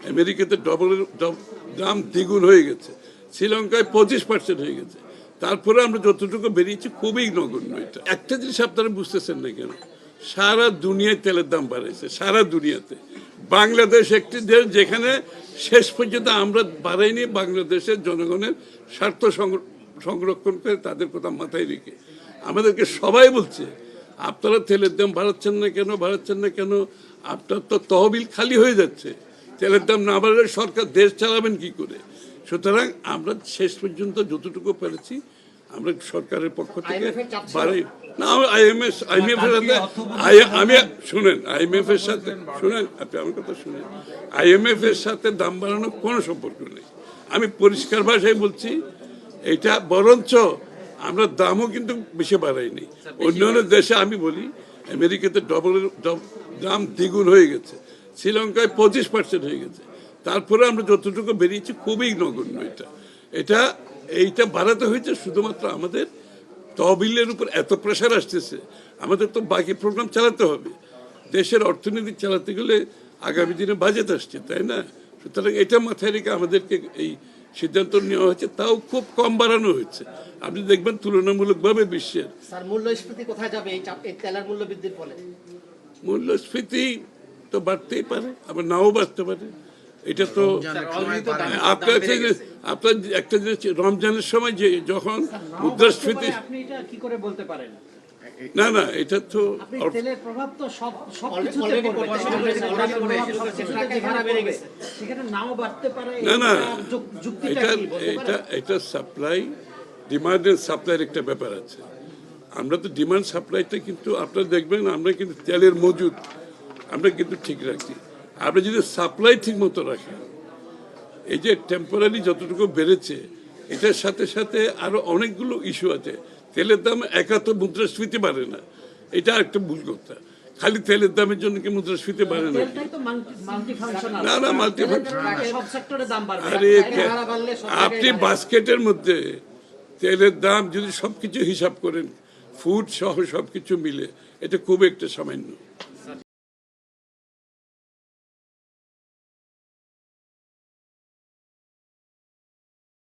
আমেরিকাতে দাম দ্বিগুণ হয়ে গেছে, শ্রীলঙ্কায় 25% হয়ে গেছে। তারপরে আমরা যতটুকু বেরিয়েছি খুবই নগণ্য। এটা একটা জিনিস আপনারা বুঝতেছেন না কেন, সারা দুনিয়ায় তেলের দাম বাড়াইছে, সারা দুনিয়াতে। বাংলাদেশ একটি দেশ যেখানে শেষ পর্যন্ত আমরা বাড়াইনি, বাংলাদেশের জনগণের স্বার্থ সংরক্ষণ করে তাদের কথা মাথায় রেখে আমাদেরকে সবাই বলছে আপনারা তেলের দাম বাড়াচ্ছেন না কেন, আপনার তো তহবিল খালি হয়ে যাচ্ছে, তেলের দাম না বাড়লে সরকার দেশ চালাবেন কি করে। সুতরাং আমরা শেষ পর্যন্ত যতটুকু পেরেছি আমরা সরকারের পক্ষ থেকে বাড়াই না। আইএমএফ এর সাথে আপনি আমার কথা শুনেন, আইএমএফ এর সাথে দাম বাড়ানোর কোনো সম্পর্ক নেই। আমি পরিষ্কার ভাষায় বলছি, এটা বরঞ্চ আমরা দামও কিন্তু বেশি বাড়াইনি। অন্যান্য দেশে আমি বলি আমেরিকাতে দাম দ্বিগুণ হয়ে গেছে, শ্রীলঙ্কায় 25% হয়ে গেছে। তারপরে আমরা যতটুকু বেরিয়েছি খুবই নগণ্য। এইটা বাড়াতে হয়েছে শুধুমাত্র আমাদের তহবিলের উপর এত প্রেশার আসতেছে। আমাদের তো বাকি প্রোগ্রাম চালাতে হবে, দেশের অর্থনীতি চালাতে গেলে আগামী দিনে বাজেট আসছে, তাই না? সুতরাং এটা মাথায় রেখে আমাদেরকে এই সিদ্ধান্ত নেওয়া হয়েছে, তাও খুব কম বাড়ানো হয়েছে। আপনি দেখবেন তুলনামূলকভাবে বিশ্বের মূল্যস্ফীতি কোথায় যাবে এই তেলের মূল্য বৃদ্ধির ফলে? মূল্যস্ফীতি তো বাড়তেই পারে, আবার নাও বাড়তে পারে। এটা তো আপনার একটা জিনিস, রমজানের সময় যে যখন মুদ্রাস্ফীতি, আপনি এটা কি করে বলতে পারেন? না এটা তো তেলের প্রভাব তো সবকিছুতে পড়বে, সেখানে নাও বাড়তে পারে। না এটা সাপ্লাই, ডিমান্ড এন্ড সাপ্লাইয়ের একটা ব্যাপার আছে। আমরা তো ডিমান্ড সাপ্লাইটা কিন্তু আপনারা দেখবেন আমরা কিন্তু তেলের মজুদ আমরা কিন্তু ঠিক রাখি। আমরা যদি সাপ্লাই ঠিক মতো রাখি, এই যে টেম্পোরারি যতটুকু বেড়েছে এটার সাথে সাথে আরো অনেকগুলো ইস্যু আছে। তেলের দাম একা তো মুদ্রাস্ফীতি বাড়ে না, এটা একটা ভুল কথা। খালি তেলের দামের জন্য কি মুদ্রাস্ফীতি বাড়ে না? না আরে আপনি বাস্কেটের মধ্যে তেলের দাম যদি সবকিছু হিসাব করেন, ফুড সহ সবকিছু মিলে, এটা খুব একটা সামান্য।